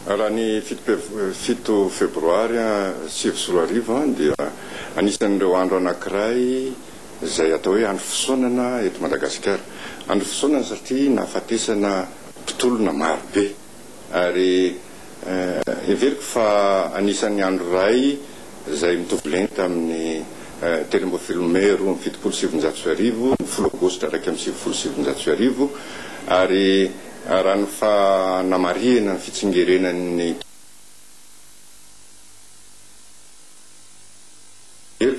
raha ny fito febroary 2020 dia anisan'ireo andro anankiray izay atao hoe andro fisaonana eto Madagasikara. Andro fisaonana satria nahafatesana mpitolona maro be ary everiko fa anisan'ny andro ray izay mitovy lenta amin'ny telo amby filme 27 ny 10 aogositra 7 ary raha ny fa namarihana ny fitsingerenan'ny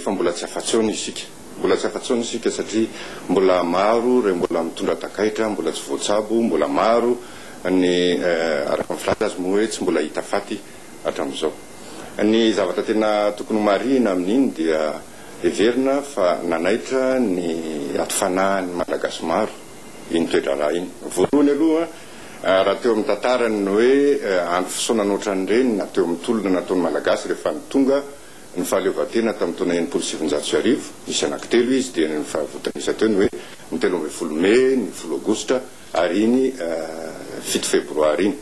fa mbola tsy afa-tsony isika satria mbola maro re mbola mitondra takaitra, mbola tsy voatsabo, mbola maro ny araka filaza azy moa hoe tsy mbola hita faty hatramin'izao. Ny zavatra tena tokony marihana amin'iny dia heverina fa nanaitra ny atofanahany malagasy maro iny toetra raha iny. Voalohany aloha raha teo amin'ny tantarany hoe andro fisaonana ohatran'ireny na teo amin'ny tolona nataony malagasy rehefa nitonga ny fahaleovantena tamin'ny taona 700 nisy anankitelo izy dia ny fahavotana teo ny hoe ny 13 May, ny 10 Aogositra ary iny 7 Febroary iny.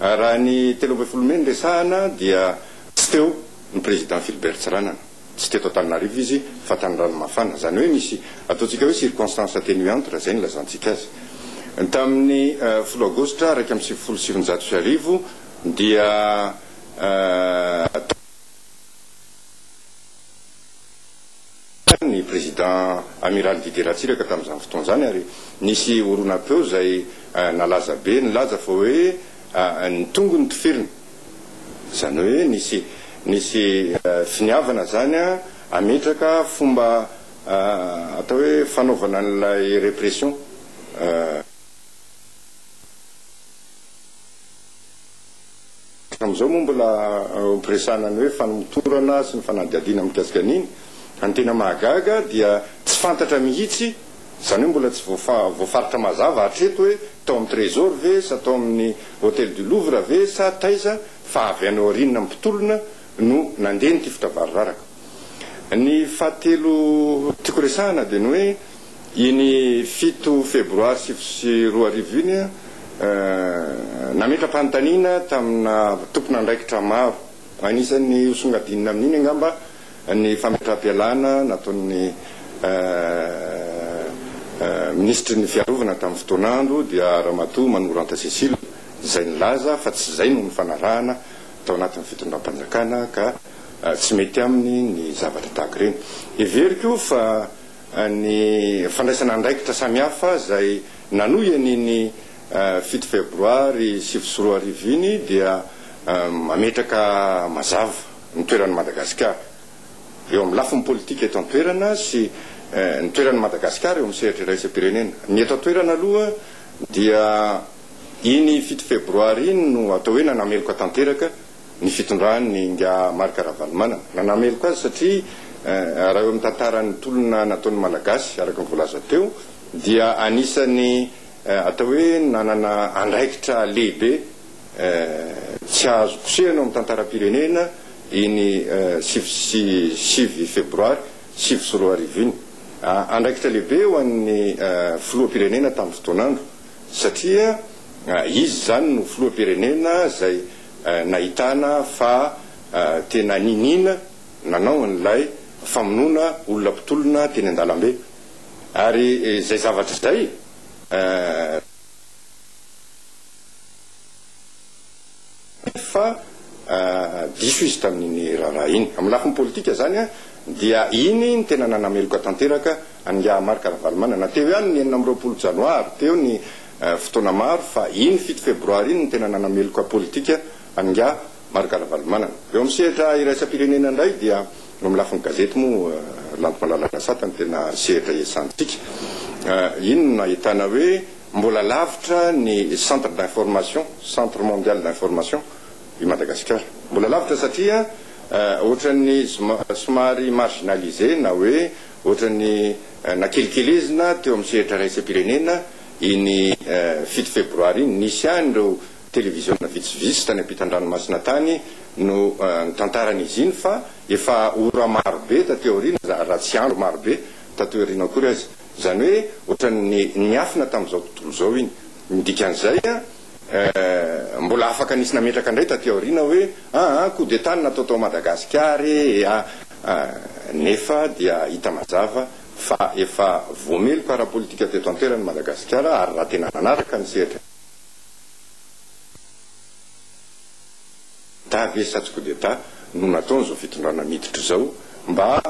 Raha ny 13 May ny resahana dia tsy teo ny président Philbert Tsiranana, tsy teto Antananarivo izy fa tany Ranomafana, zany hoe misy ataontsika hoe circonstance atténuante raha zay ny lazantsika azy. Tamin'ny 10 Aogositra 1770 dia ny président amiral Didier Ratsiraka tamin'izany fotoana zany ary nisy oronam-peo izay nalaza be nilaza fa hoe ny tongony tifirina, zany hoe nisy finiavana zany ametraka fomba atao hoe fanaovana an'ilay répression am'izao moa mbola presana ny hoe fanotorana sy ny fanadiadiana mikasika an'iny. Ny tena mahagaga dia tsy fantatra mihitsy, zany hoe mbola tsy voafaritra mazava hatreto hoe tao amin'ny trésor ve sa tao amin'ny hôtel du Louvre ve sa taiza fa avy any aoriana mpitolona no nandeha ny fitavary raraka. Ny fahatelo tiako resahana dia ny hoe iny 7 Febroary 2020 iny nametra-panontaniana tamina tompona andraikitra maro, anisan'ny osongadinina amin'iny angamba ny fametra-pialana nataon'ny ministry ny fiarovana tamin'ny fotoanandro dia Ramatoa Manoranta Cécile, izay nilaza fa tsy izay no ny fanarahana tao anatin'ny fitondram-panjakana ka tsy mety aminy ny zavatra tahaka ireny. Everiko fa ny fandraisana andraikitra samihafa izay nanohy an'iny 7 Febroary 2020 iny dia mametraka mazava ny toeran'ny Madagasikara eo amin'ny lafiny politika eto an-toerana sy ny toeran'ny Madagasikara eo amin'ny sehatra iraisam-pirenena. Ny eto an-toerana aloha dia iny 7 Febroary iny no atao hoe nanameloko tanteraka ny fitondrany nga Marc Ravalomanana. Nanameloko azy satria raha eo amin'ny tantaran'ny tolona nataon'ny malagasy araka ny voalaza teo dia anisany atao hoe nanana andraikitra lehibe tsy azo kosehana amin'ny tantaram-pirenena iny 7 Febroary 2020 iny. Andraikitra lehibe ho an'ny filoham-pirenena tamin'ny fotoanandro satria izy zany no filoham-pirenena izay nahitana fa tena ninina nanao an'ilay famonoana olona mpitolona teny an-dalambe ary zay zavatra zay fa diso izy tamin'iny raha iny amin'ny lafiny politika zany dia iny ny tena nanameloka tanteraka anga Marc Ravalomanana. Teo ihany ny 20 Janoary teo ny fotoana maro fa iny 7 Febroary iny ny tena nanameloka politika anga Marc Ravalomanana. Eo amin'ny sehatra iraisam-pirenena indray dia eo amin'ny lafiny gazety moa lanto malalaka satany tena sehatra iasantsika iny no nahitana hoe mbola lavitra ny centre d'information, centre mondial d'information i Madagasikara. Mbola lavitra satria ohatran'ny somary marginalisé na hoe ohatran'ny nakelikelezina teo amin'ny sehatra iraisam-pirenena iny 7 Febroary iny. Nisy any ireo televisiona vitsivitsy tany ampitan-dranomasina tany no nitantaran'izy iny fa efa ora marobe tateo aoriana raha tsy andro marobe tateo aoriana akory azy, zany hoe ohatran'ny niafina tamin'izao tontolo izao iny. Midikan'izay mbola afaka nisy nametraka indray taty aoriana hoe coup d'état natao tao Madagasikara nefa dia hita mazava fa efa voameloka ara-politika teto an-toerany Madagasikara ary raha tena nanaraka ny sehatra vesatsy coup d'état no nataon'izao fitondrana miditra zao mba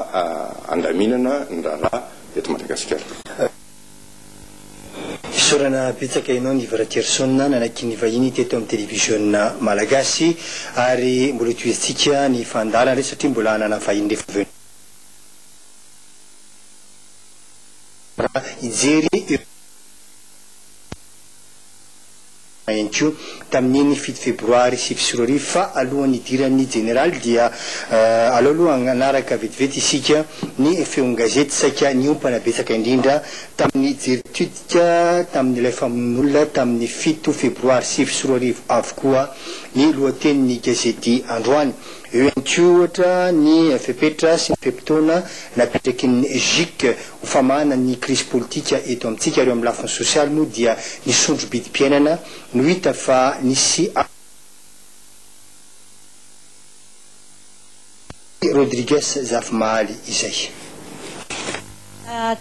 andaminana ny raharaha eto Madagasikara. Sorana betsaka ianao ny Varaterson nanaky ny vahiny teto amin'ny télévision malagasy ary mbola toezintsika ny fandala ndray satria mbola anana vahiny rehefa ijery ianko tamin'ny 7 febroary 2024 fa alohan'ny idiran'ny général dia aloha anaraka vetivety isika ny feon gazety saika niompana betsaka indrindra tamin'ny jeritudika tamin'ilay famon'olona tamin'ny 7 febroary 2024 avokoa ny lohatenin'ny gazety androany eo ianko ohatra ny fepetra sy ny fepitona napetraky ny GIC ho famana ny crise politika eto amintsika ireo amin'ny lafiny sosialy moa dia ny sondro bidim-piainana no hita fa nisy Rodriguez Zafmahaly izay.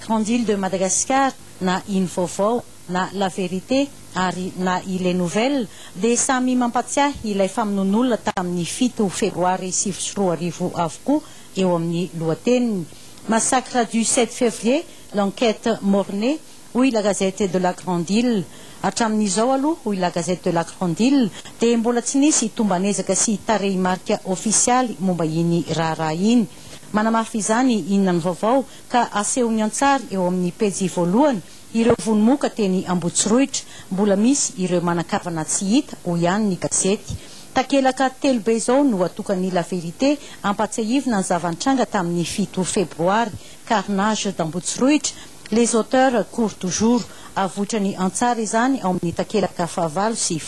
Grande Île de Madagascar na Infovao na La Vérité ary na Les Nouvelles dia samy mampatsiahy ilay famonon'olona tamin'ny 7 febroary 2024 avokoa eo amin'ny lohateniny. Massacre du 7 février, l'enquête Mornay, oui la gazette de la Grande Île. Hatramin'izao aloha hoy la gazette de la Grande Île dia mbola tsy nisy tombanezaka sy tarehy marika ofisialy momba iny raharaha iny. Manamafy izany Inona no Vaovao ka asehony an-tsary eo amin'ny pejy voalohany ireo vonomoka teny Ambotsiroitra mbola misy ireo manakavana tsy hita ho ihany ny gazety. Takelaka telo be izao no atokany La Vérité ampatsiahivina ny zavantranga tamin'ny 7 febroary carnage d'Ambotsiroitra. Les auteurs courent toujours avotrany an-tsara izany ao amin'ny takelaka fahavalo sy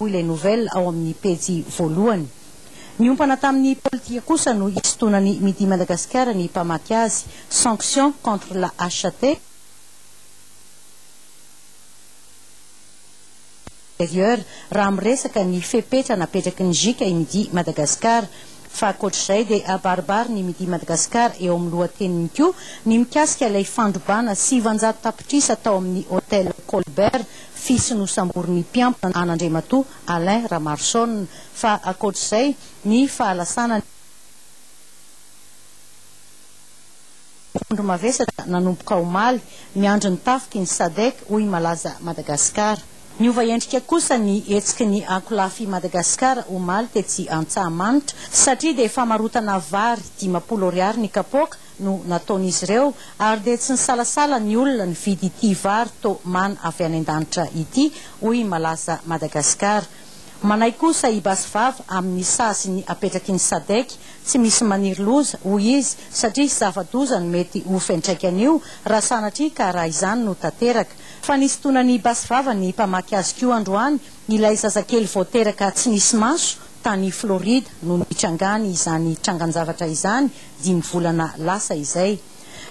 Les Nouvelles ao amin'ny pejy voalohany. Niompana tamin'ny politika kosa no isotonany Midi Madagascar ny mpamaky azy sanction contre la HT raha miresaka ny fepetra napetraky ny GIC i Midi Madagascar. Fa ankoatr'izay dia abaribary ny Midi Madagascar eo amin'ny lohateniny koa ny mikasika ilay fandrobana 700 tapitrisa tao amin'ny hôtel Colbert fisy nosamborin'ny mpiampina an'Andriamatoa Alain Ramarson. Fa ankoatr'izay ny fahalasana fondro mavesatra nanomboka omaly miandro ny tafiky ny SADC hoy malaza Madagasikara. Niova endrika kosa ny hetsiky ny ankolafy Madagasikara omaly tetsy Antsahamanitra satria dia famarotana vary 50 ariary ny kapoaka no nataon'izy ireo ary dia tsy nisalasala ny olona ny vidy ity vary to mana avy any an-danitra ity hoy malaza Madagasikara. Manay kosa i Basivava amin'ny sasiny apetraky ny SADC tsy misy maniry loza hoy izy satria zava-doza no mety ho fentraikany raha sanatria ka raha izany no tanteraka. Fa nisy tonany Basivava ny mpamaky azy koa androany ilay zazakely voateraka tsy nisy maso tany Florida no nitrangany izany trangan-javatra izany 5 volana lasa izay.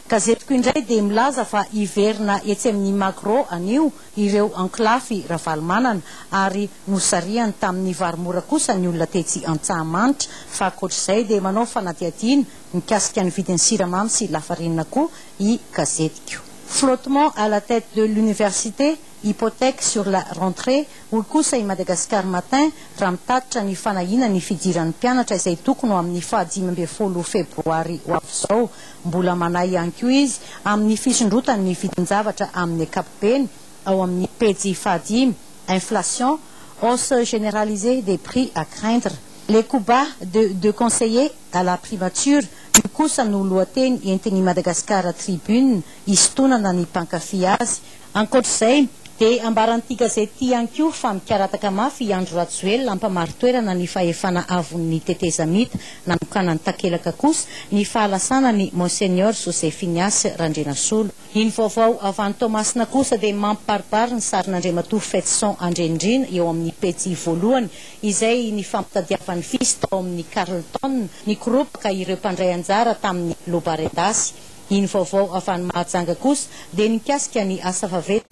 Gazetiko indray dia milaza fa iverina etsy amin'ny Magro anio ireo anklafy Ravalomanana ary nosariany tamin'ny varimora kosa ny olona tetsy Antsahamanitra. Fa ankoatr'izay dia manao fanadihadiana mikasika ny vidin'ny siramamy sy lafarinina koa i gazetiko. Flottement à la tête de l'université, hypothèque sur la rentrée, hoy kosa i Madagascar Matin raha mitatitra ny fanahina ny fidiran'ny mpianatra izay tokony amin'ny 15 febroary ho avy izao. Mbola manay ihany koa izy amin'ny fisondrotany ny vidin-javatra amin'ny ankapobeny ao amin'ny pejy 5. Inflation, hausse généralisée des prix à craindre. Les coups bas de conseillers à la primature ny kosa no lohateny entin'ny Madagascar Tribune isotonana ny mpankafy azy. Ankoatr'izay dia ambaran'ity gazety ihany koa fa mikarataka mafy Andro Rajoelina ampamaritoerana ny fahefana avon'ny tetezamita nanokana ny takelaka kosa ny fahalasana Monseigneur José Finias Randrenasolo. Iny vaovao avy any Tomasina kosa dia mampibaribary ny sarin'Andriamatoa Fetson Andrendrina eo amin'ny pejy voalohany izay ny fampitadiavan'ny fisy tao amin'ny Carleton ny koropaka ireo mpandray anjara tamin'ny Lobaredasy. iny vaovao afahany Mahajanga kosa dia nikasika ny asa vaventy